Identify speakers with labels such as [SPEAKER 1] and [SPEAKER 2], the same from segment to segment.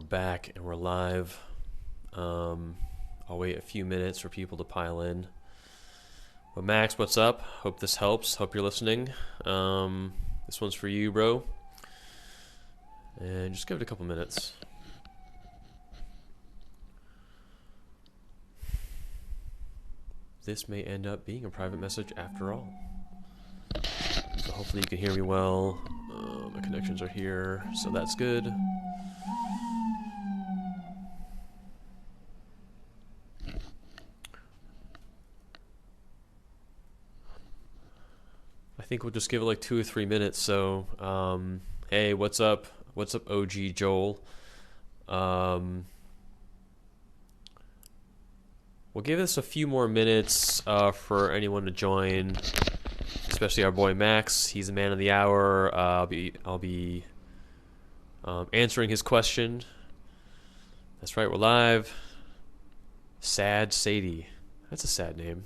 [SPEAKER 1] back and we're live. I'll wait a few minutes for people to pile in. But Max, what's up? Hope this helps. Hope you're listening. This one's for you, bro. And just give it a couple minutes. This may end up being a private message after all. So hopefully you can hear me well. My connections are here, so that's good. I think we'll just give it like 2 or 3 minutes. So, hey, what's up? What's up, OG Joel? We'll give this a few more minutes for anyone to join, especially our boy Max. He's the man of the hour. I'll be answering his question. That's right, we're live. Sad Sadie. That's a sad name.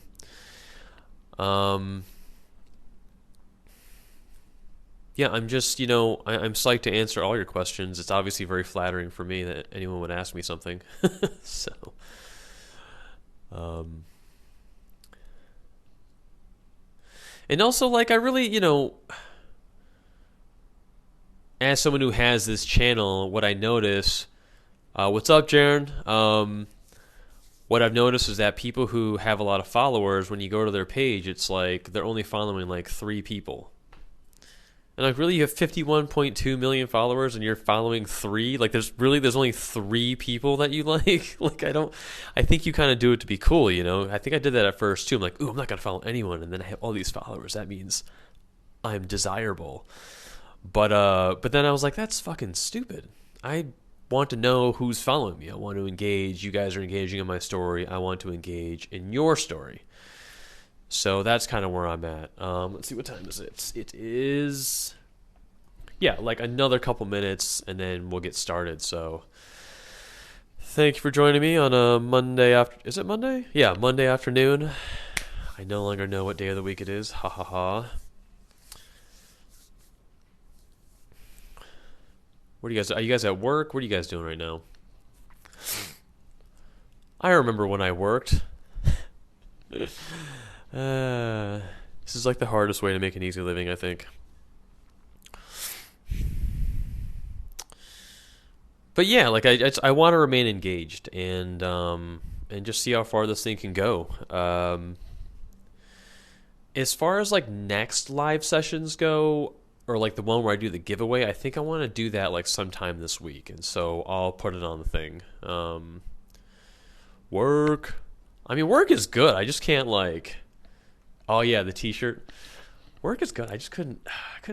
[SPEAKER 1] Yeah, I'm just, I'm psyched to answer all your questions. It's obviously very flattering for me that anyone would ask me something. So, and also, like, I really, as someone who has this channel, what I notice, what's up, Jaren? What I've noticed is that people who have a lot of followers, when you go to their page, it's like they're only following like 3 people. And like, really, you have 51.2 million followers and you're following 3? Like, there's only 3 people that you like? Like, I think you kind of do it to be cool, I think I did that at first too. I'm like, ooh, I'm not going to follow anyone. And then I have all these followers. That means I'm desirable. But then I was like, that's fucking stupid. I want to know who's following me. I want to engage. You guys are engaging in my story. I want to engage in your story. So that's kind of where I'm at. Let's see, what time is it? It is, like another couple minutes, and then we'll get started. So thank you for joining me on a Monday after. Is it Monday? Yeah, Monday afternoon. I no longer know what day of the week it is. Ha ha ha. What are you guys at work? What are you guys doing right now? I remember when I worked. This is like the hardest way to make an easy living, I think. But yeah, like I want to remain engaged and just see how far this thing can go. As far as like next live sessions go, or like the one where I do the giveaway, I think I want to do that like sometime this week, and so I'll put it on the thing. Work. I mean, work is good. I just can't like. Oh yeah, the T-shirt. Work is good. I just couldn't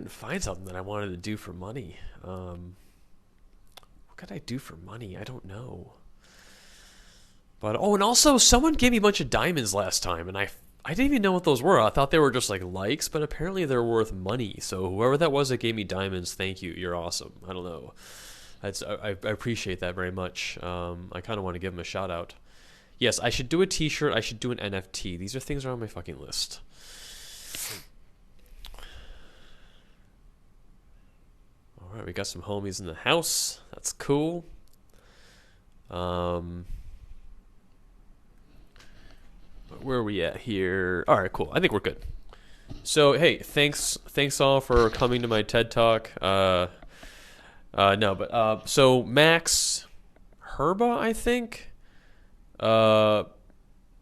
[SPEAKER 1] find something that I wanted to do for money. What could I do for money? I don't know. But and also someone gave me a bunch of diamonds last time, and I didn't even know what those were. I thought they were just like likes, but apparently they're worth money. So whoever that was that gave me diamonds, thank you. You're awesome. I don't know. I appreciate that very much. I kind of want to give them a shout out. Yes, I should do a T-shirt. I should do an NFT. These are things that are on my fucking list. All right, we got some homies in the house. That's cool. Where are we at here? All right, cool. I think we're good. So, hey, thanks all for coming to my TED Talk. So Max Herba, I think. I'll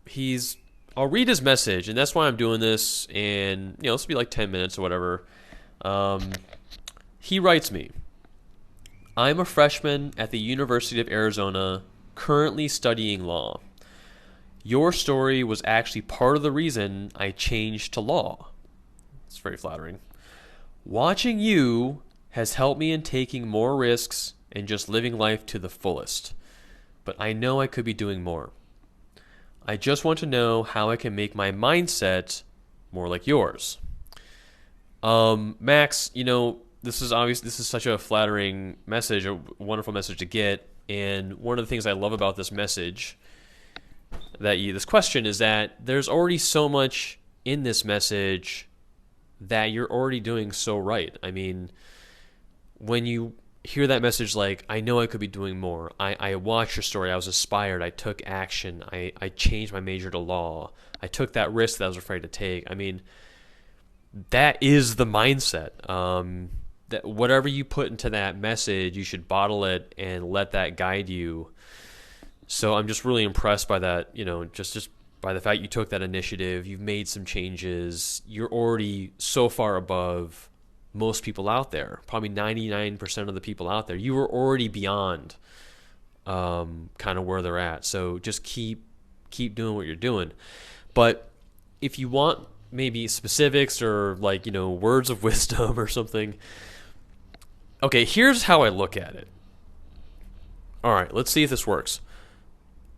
[SPEAKER 1] read his message, and that's why I'm doing this, and this will be like 10 minutes or whatever. He writes me, I'm a freshman at the University of Arizona, currently studying law. Your story was actually part of the reason I changed to law. It's very flattering. Watching you has helped me in taking more risks and just living life to the fullest. But I know I could be doing more. I just want to know how I can make my mindset more like yours. Max, this is such a flattering message, a wonderful message to get. And one of the things I love about this message, this question, is that there's already so much in this message that you're already doing so right. I mean, when you hear that message like, I know I could be doing more. I watched your story. I was inspired. I took action. I changed my major to law. I took that risk that I was afraid to take. I mean, that is the mindset. That whatever you put into that message, you should bottle it and let that guide you. So I'm just really impressed by that, just by the fact you took that initiative, you've made some changes, you're already so far above most people out there, probably 99% of the people out there. You were already beyond kind of where they're at. So just keep doing what you're doing. But if you want maybe specifics or words of wisdom or something, okay, here's how I look at it. All right, let's see if this works.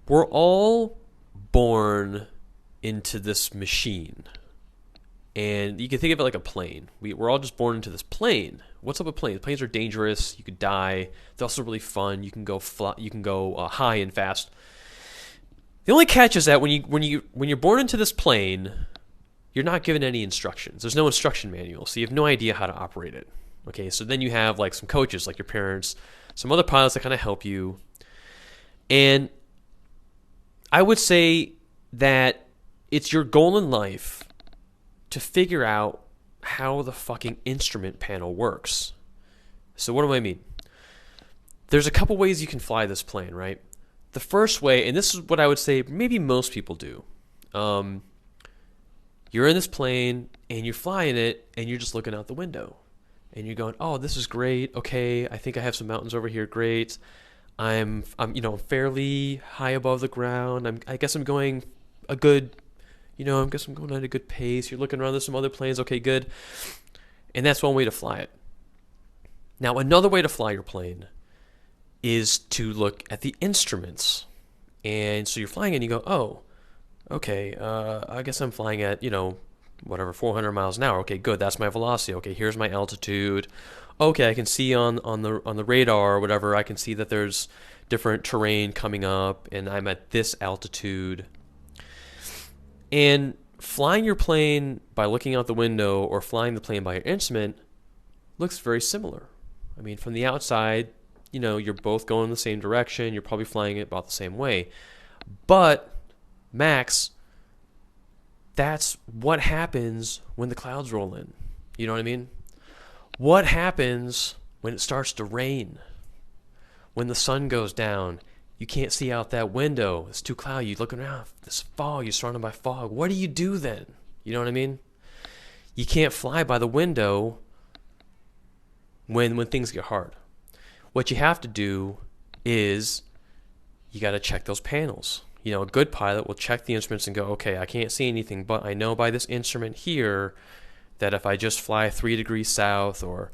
[SPEAKER 1] We're all born into this machine. And you can think of it like a plane. We're all just born into this plane. What's up with planes? Planes are dangerous. You could die. They're also really fun. You can go high and fast. The only catch is that when you're born into this plane, you're not given any instructions. There's no instruction manual, so you have no idea how to operate it. Okay, so then you have some coaches, like your parents, some other pilots that kind of help you. And I would say that it's your goal in life to figure out how the fucking instrument panel works. So what do I mean? There's a couple ways you can fly this plane, right? The first way, and this is what I would say maybe most people do. You're in this plane and you're flying it and you're just looking out the window. And you're going, oh, this is great. Okay, I think I have some mountains over here. Great. I'm fairly high above the ground. I guess I'm going a good, I guess I'm going at a good pace. You're looking around, there's some other planes. Okay, good. And that's one way to fly it. Now, another way to fly your plane is to look at the instruments. And so you're flying and you go, oh, okay, I guess I'm flying at, 400 miles an hour. Okay, good. That's my velocity. Okay, here's my altitude. Okay, I can see on the radar or whatever, I can see that there's different terrain coming up and I'm at this altitude. And flying your plane by looking out the window or flying the plane by your instrument looks very similar. I mean, from the outside, you're both going in the same direction. You're probably flying it about the same way. But, Max, that's what happens when the clouds roll in. You know what I mean? What happens when it starts to rain? When the sun goes down, you can't see out that window. It's too cloudy. You're looking around. This fog. You're surrounded by fog. What do you do then? You know what I mean? You can't fly by the window when things get hard. What you have to do is you got to check those panels. A good pilot will check the instruments and go, okay, I can't see anything, but I know by this instrument here that if I just fly 3 degrees south or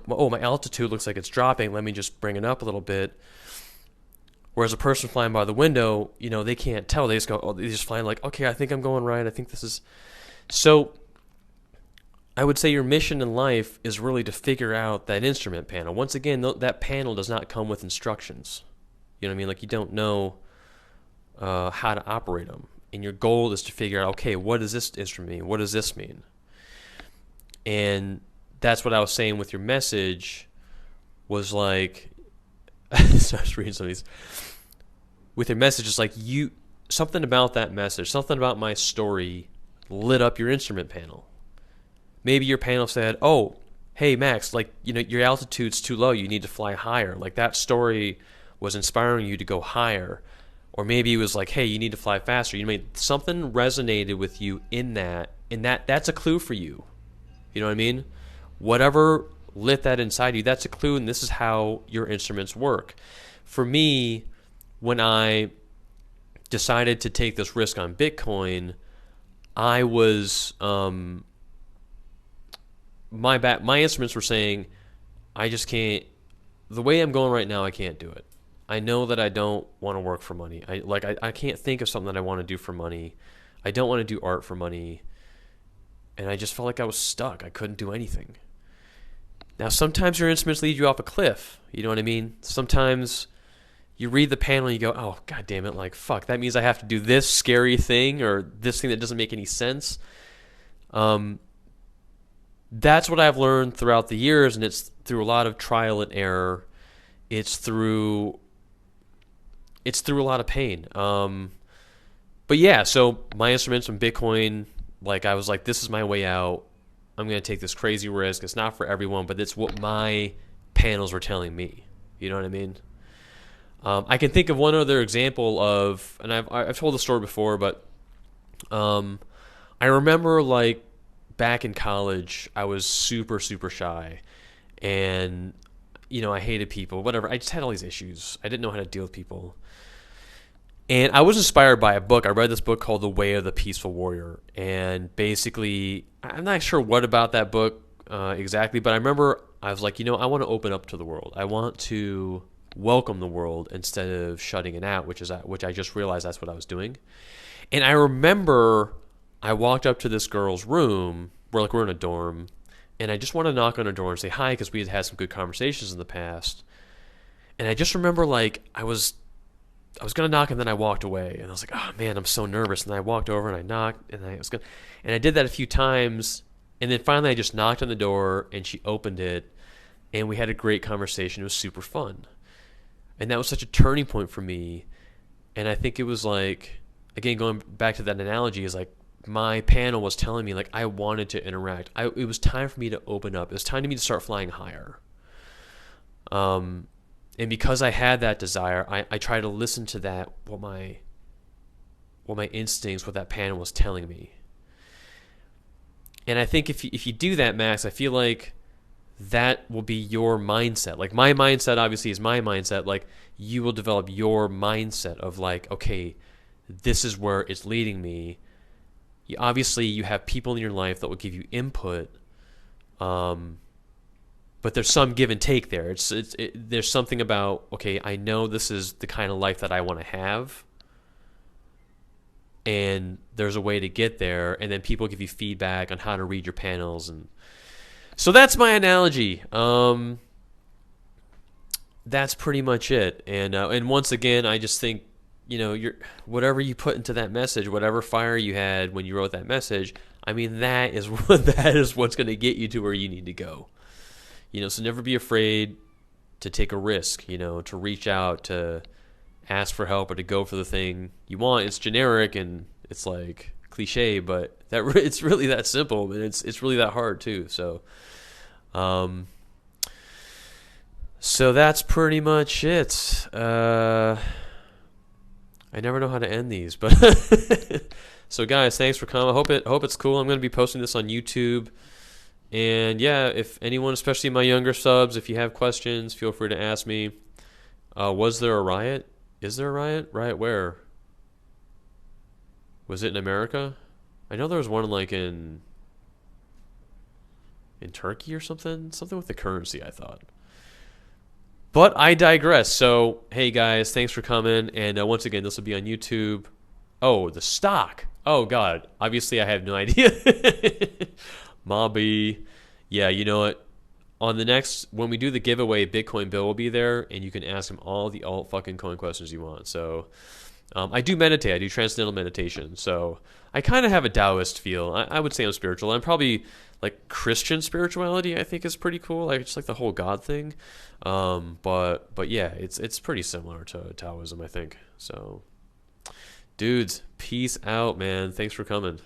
[SPEAKER 1] my altitude looks like it's dropping, let me just bring it up a little bit. Whereas a person flying by the window, they can't tell. They just go, they just flying like, okay, I think I'm going right. I think this is. So I would say your mission in life is really to figure out that instrument panel. Once again, that panel does not come with instructions. You know what I mean? You don't know how to operate them. And your goal is to figure out, okay, what does this instrument mean? What does this mean? And that's what I was saying with your message was like, so I was reading some of these. With your message, it's like something about that message, something about my story lit up your instrument panel. Maybe your panel said, oh, hey, Max, your altitude's too low. You need to fly higher. That story was inspiring you to go higher. Or maybe it was like, hey, you need to fly faster. Something resonated with you in that, and that's a clue for you. You know what I mean? Whatever lit that inside you, that's a clue, and this is how your instruments work. For me, when I decided to take this risk on Bitcoin, I was my instruments were saying, I just can't. The way I'm going right now, I can't do it. I know that I don't want to work for money. I can't think of something that I want to do for money. I don't want to do art for money. And I just felt like I was stuck. I couldn't do anything. Now, sometimes your instruments lead you off a cliff. You know what I mean? Sometimes you read the panel and you go, oh, God damn it, fuck, that means I have to do this scary thing or this thing that doesn't make any sense. that's what I've learned throughout the years, and it's through a lot of trial and error. It's through a lot of pain. But yeah, so my instruments from Bitcoin, like I was like, this is my way out. I'm gonna take this crazy risk. It's not for everyone, but it's what my panels were telling me. You know what I mean? I can think of one other example of, and I've told the story before, but I remember like back in college, I was super super shy, and I hated people. Whatever, I just had all these issues. I didn't know how to deal with people, and I was inspired by a book. I read this book called The Way of the Peaceful Warrior, and basically, I'm not sure what about that book exactly, but I remember I was like, I want to open up to the world. I want to welcome the world instead of shutting it out, which I just realized that's what I was doing. And I remember I walked up to this girl's room. We're in a dorm, and I just want to knock on her door and say hi because we had had some good conversations in the past. And I just remember like I was gonna knock, and then I walked away, and I was like, oh man, I'm so nervous. And I walked over and I knocked, and I did that a few times, and then finally I just knocked on the door, and she opened it, and we had a great conversation. It was super fun. And that was such a turning point for me. And I think it was like, again, going back to that analogy, is like my panel was telling me like I wanted to interact. It was time for me to open up. It was time for me to start flying higher. And because I had that desire, I tried to listen to that, what my instincts, what that panel was telling me. And I think if you do that, Max, I feel like that will be your mindset. Like my mindset obviously is my mindset. Like you will develop your mindset of like, okay, this is where it's leading me. Obviously you have people in your life that will give you input, but there's some give and take there. There's something about, okay, I know this is the kind of life that I want to have, and there's a way to get there, and then people give you feedback on how to read your panels. And so that's my analogy. That's pretty much it. And once again, I just think, whatever you put into that message, whatever fire you had when you wrote that message, I mean, that is what's going to get you to where you need to go. So never be afraid to take a risk, to reach out, to ask for help, or to go for the thing you want. It's generic and it's like cliche, but it's really that simple, and it's really that hard too. So so that's pretty much it. I never know how to end these, but so guys, thanks for coming. I hope it's cool. I'm going to be posting this on YouTube. And yeah, if anyone, especially my younger subs, if you have questions, feel free to ask me. Was there a riot? Is there a riot? Riot where? Was it in America? I know there was one like in Turkey or something. Something with the currency, I thought. But I digress. So, hey guys, thanks for coming. And once again, this will be on YouTube. Oh, the stock. Oh, God. Obviously, I have no idea. Mobby. Yeah, you know what? On the next, when we do the giveaway, Bitcoin Bill will be there, and you can ask him all the alt fucking coin questions you want. So, I do meditate. I do transcendental meditation. So, I kind of have a Taoist feel. I would say I'm spiritual. I'm probably like Christian spirituality, I think, is pretty cool. Like just like the whole God thing. But yeah, it's pretty similar to Taoism, I think. So, dudes, peace out, man. Thanks for coming.